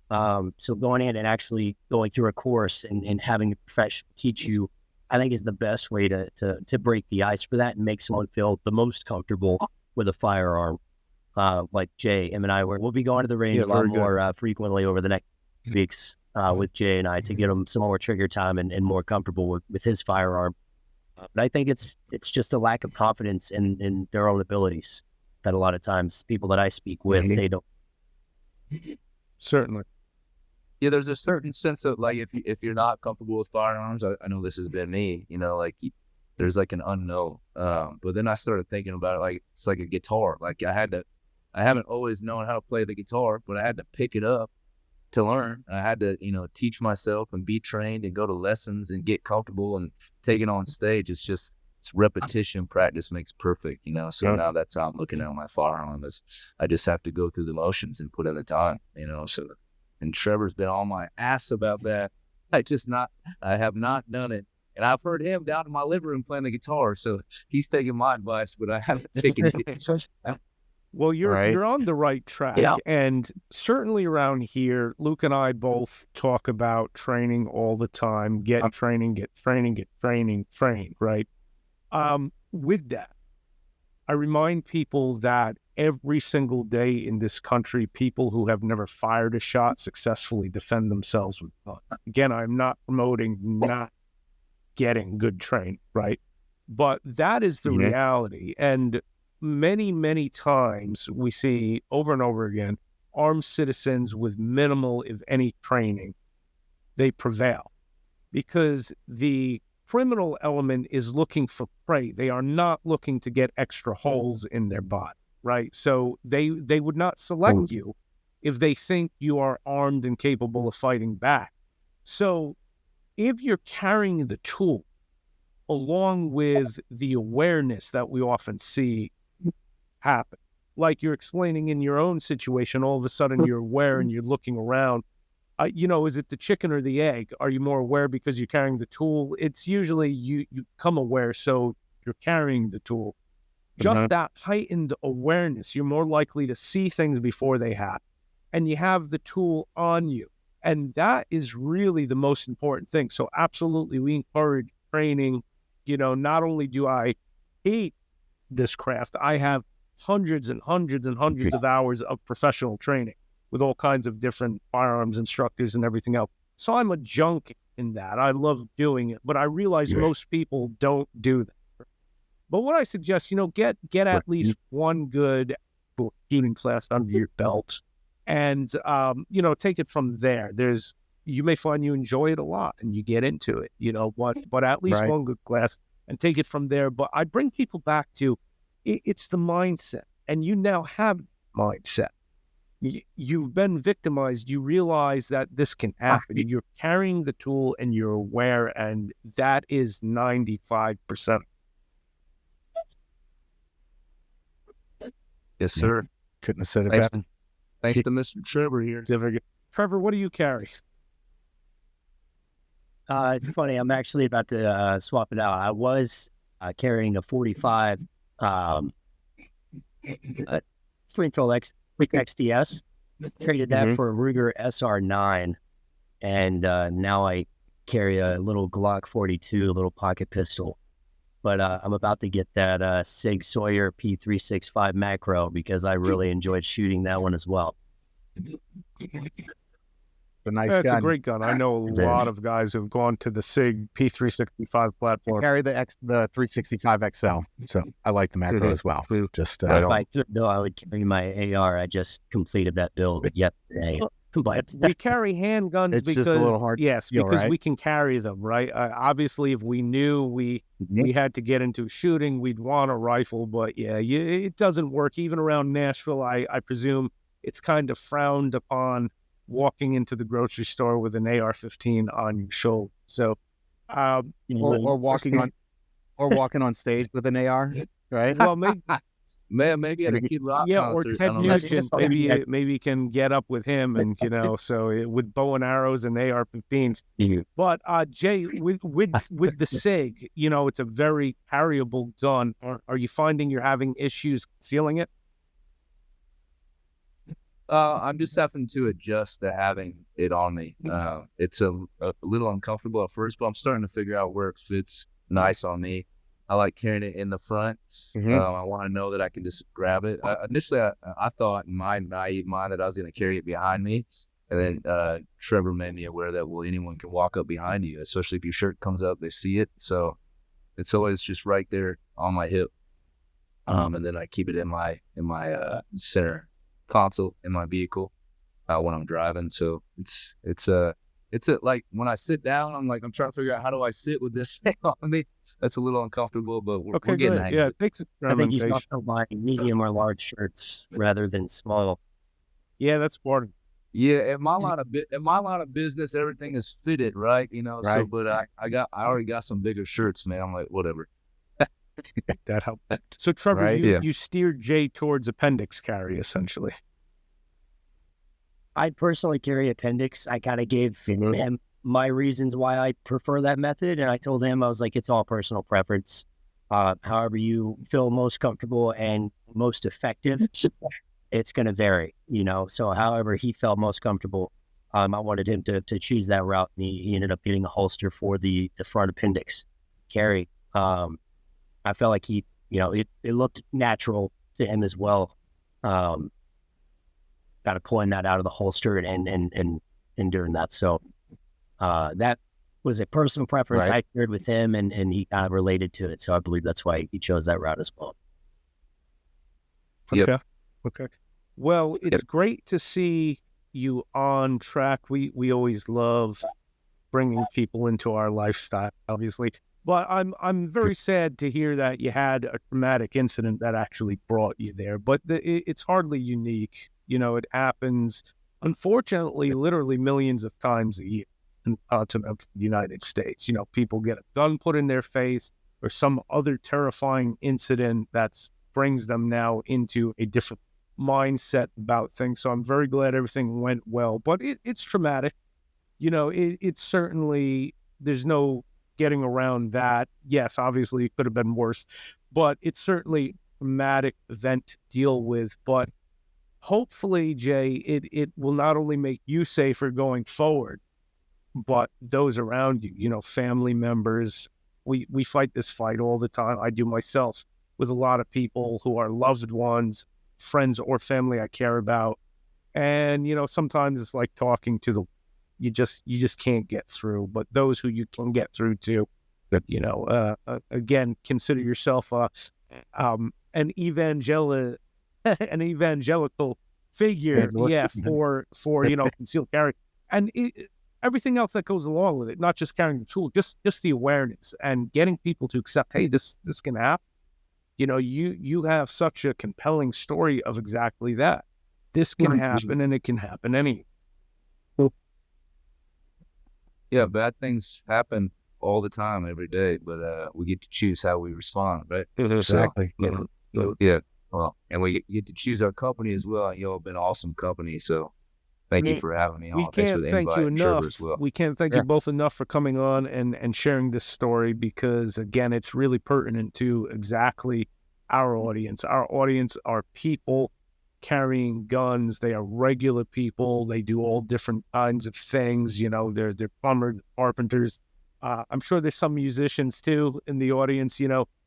So going in and actually going through a course and having a professional teach you, I think is the best way to break the ice for that and make someone feel the most comfortable with a firearm. Like Jay, him and I, we'll be going to the range a lot more frequently over the next weeks with Jay and I to get him some more trigger time and more comfortable with his firearm. But I think it's just a lack of confidence in their own abilities that a lot of times people that I speak with, they don't. Certainly. Yeah, there's a certain sense of like if you're not comfortable with firearms, I know this has been me, there's like an unknown. But then I started thinking about it like it's like a guitar. Like I haven't always known how to play the guitar, but I had to pick it up to learn. I had to, teach myself and be trained and go to lessons and get comfortable and take it on stage. It's repetition. Practice makes perfect, So now that's how I'm looking at my firearm is I just have to go through the motions and put in the time, So, and Trevor's been on my ass about that. I have not done it. And I've heard him down in my living room playing the guitar. So he's taking my advice, but I haven't taken it. Well, you're on the right track. Yeah. And certainly around here, Luke and I both talk about training all the time. Get training, right? With that, I remind people that every single day in this country, people who have never fired a shot successfully defend themselves with guns. Again, I'm not promoting not getting good training, right? But that is the reality. And many, many times we see over and over again, armed citizens with minimal, if any, training, they prevail because the criminal element is looking for prey. They are not looking to get extra holes in their body, right? So they would not select you if they think you are armed and capable of fighting back. So if you're carrying the tool along with the awareness that we often see happen, like you're explaining in your own situation, all of a sudden you're aware and you're looking around. Is it the chicken or the egg? Are you more aware because you're carrying the tool? It's usually you become aware, so you're carrying the tool. Just that heightened awareness, you're more likely to see things before they happen. And you have the tool on you. And that is really the most important thing. So absolutely, we encourage training. Not only do I hate this craft, I have hundreds and hundreds and hundreds of hours of professional training with all kinds of different firearms instructors and everything else. So I'm a junkie in that. I love doing it, but I realize most people don't do that. But what I suggest, get at least one good shooting class under your belt and, take it from there. You may find you enjoy it a lot and you get into it, but at least one good class and take it from there. But I bring people back to it's the mindset, and you now have mindset. You've been victimized. You realize that this can happen. You're carrying the tool and you're aware, and that is 95%. Yes, sir. Couldn't have said it better. Thanks to Mr. Trevor here. Trevor, what do you carry? It's funny. I'm actually about to swap it out. I was carrying a 45 Springfield XDS. Traded that for a Ruger SR9, and now I carry a little Glock 42, a little pocket pistol. But I'm about to get that Sig Sauer P365 macro because I really enjoyed shooting that one as well. A nice gun. It's a great gun. I know a lot of guys who've gone to the Sig P365 platform. I carry the 365 XL, so I like the macro as well. Just if I could, though, I would carry my AR. I just completed that build yesterday. But we carry handguns it's because, just a little hard. yes, because we can carry them, right? Obviously, if we knew we had to get into shooting, we'd want a rifle. But yeah, it doesn't work. Even around Nashville, I presume it's kind of frowned upon walking into the grocery store with an AR-15 on your shoulder. So, or walking on stage with an AR, right? well, maybe. Maybe at a Kid Rock or concert. Ted Nugent, maybe can get up with him, and so with bow and arrows and AR-15s. But Jay, with the SIG, it's a very carryable gun. Are you finding you're having issues concealing it? I'm just having to adjust to having it on me. It's a little uncomfortable at first, but I'm starting to figure out where it fits nice on me. I like carrying it in the front. I want to know that I can just grab it. Initially, I thought in my naive mind that I was going to carry it behind me. And then Trevor made me aware that, well, anyone can walk up behind you, especially if your shirt comes up, they see it. So it's always just right there on my hip. And then I keep it in my center console in my vehicle when I'm driving. So it's like when I sit down, I'm trying to figure out how do I sit with this thing on me. That's a little uncomfortable, but we're getting the hang of it. It takes I think he's not buying medium or large shirts rather than small. Yeah, that's important. Yeah, in my line of business, everything is fitted, right? Right. So, but I already got some bigger shirts, man. I'm like, whatever. That helped. So, Trevor, you steered Jay towards appendix carry, essentially. I personally carry appendix. I kind of gave him my reasons why I prefer that method. And I told him, I was like, it's all personal preference. However you feel most comfortable and most effective, it's going to vary, So however he felt most comfortable, I wanted him to choose that route. And he ended up getting a holster for the front appendix carry. I felt like it looked natural to him as well. Kind of pulling that out of the holster and doing that. So that was a personal preference I shared with him, and he kind of related to it. So I believe that's why he chose that route as well. Okay. Well, it's great to see you on track. We always love bringing people into our lifestyle, obviously. But I'm very sad to hear that you had a traumatic incident that actually brought you there. But it's hardly unique. It happens, unfortunately, literally millions of times a year in the continent of the United States. People get a gun put in their face or some other terrifying incident that brings them now into a different mindset about things. So I'm very glad everything went well. But it's traumatic. It's certainly, there's no getting around that. Yes, obviously it could have been worse, but it's certainly a traumatic event to deal with. But hopefully, Jay, it will not only make you safer going forward, but those around you, family members. We fight this fight all the time. I do myself with a lot of people who are loved ones, friends or family I care about. And, sometimes it's like talking to you just can't get through. But those who you can get through to, again, consider yourself an evangelical figure, for concealed carry, and everything else that goes along with it. Not just carrying the tool, just the awareness and getting people to accept, hey, this can happen. You have such a compelling story of exactly that. This can happen, and it can happen anywhere. Yeah, bad things happen all the time, every day, but we get to choose how we respond, right? Exactly. Yeah. Well, and we get to choose our company as well. And y'all have been awesome company, so thank you for having me on. We can't thank you enough. We can't thank you both enough for coming on and sharing this story, because, again, it's really pertinent to exactly our audience. Our audience are people carrying guns. They are regular people. They do all different kinds of things. They're plumbers, carpenters. I'm sure there's some musicians too in the audience.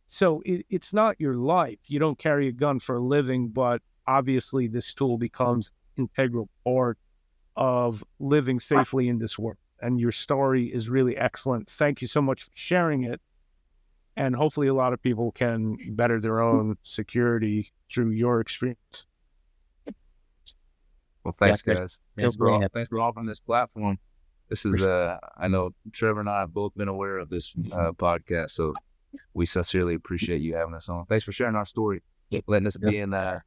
So it's not your life. You don't carry a gun for a living, but obviously this tool becomes integral part of living safely in this world. And your story is really excellent. Thank you so much for sharing it. And hopefully a lot of people can better their own security through your experience. Well, thanks, guys. Thanks for offering this platform. This is, I know Trevor and I have both been aware of this podcast, so we sincerely appreciate you having us on. Thanks for sharing our story, letting us being a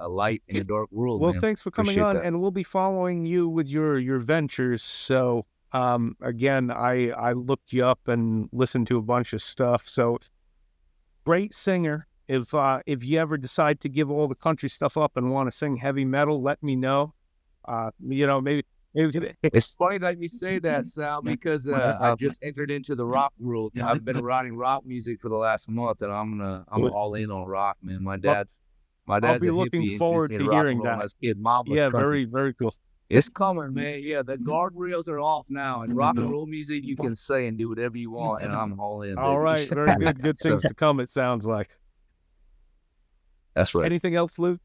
light in a dark world. Well, man. Thanks for coming on, that. and we'll be following you with your ventures. So, again, I looked you up and listened to a bunch of stuff. So, great singer. If you ever decide to give all the country stuff up and want to sing heavy metal, let me know. Maybe it's funny that you say that, Sal, because I just entered into the rock world. I've been writing rock music for the last month, and I'm all in on rock, man. My dad's I'll be looking forward to hearing that. Yeah, very, very cool. It's coming, man. Yeah, the guardrails are off now, and rock and roll music you can say and do whatever you want, and I'm all in. All right, very good. Good things to come, it sounds like. That's right. Anything else, Luke?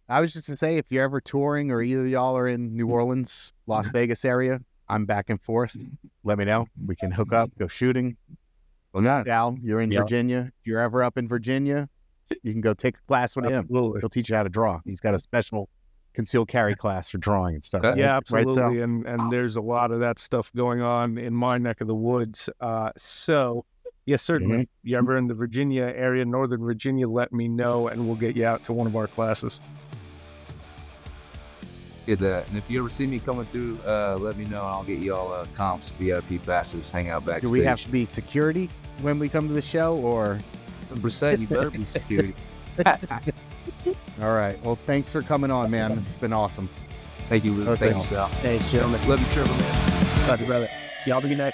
I was just to say, if you're ever touring or either of y'all are in New Orleans, Las Vegas area, I'm back and forth. Let me know. We can hook up, go shooting. Well, not Al, you're in Virginia. If you're ever up in Virginia, you can go take a class with him. Absolutely. He'll teach you how to draw. He's got a special concealed carry class for drawing and stuff. Yeah, absolutely. Right, and there's a lot of that stuff going on in my neck of the woods. So, yes, certainly. If you're ever in the Virginia area, Northern Virginia, let me know, and we'll get you out to one of our classes. Get that. And if you ever see me coming through, let me know, and I'll get you all comps, VIP passes, hang out backstage. Do we have to be security when we come to the show, or? 100%, you better be security. All right. Well, thanks for coming on, man. It's been awesome. Thank you, Luke. Thank you, Sal. Thanks, gentlemen. Love you, Trevor, man. Love you, brother. Y'all have a good night.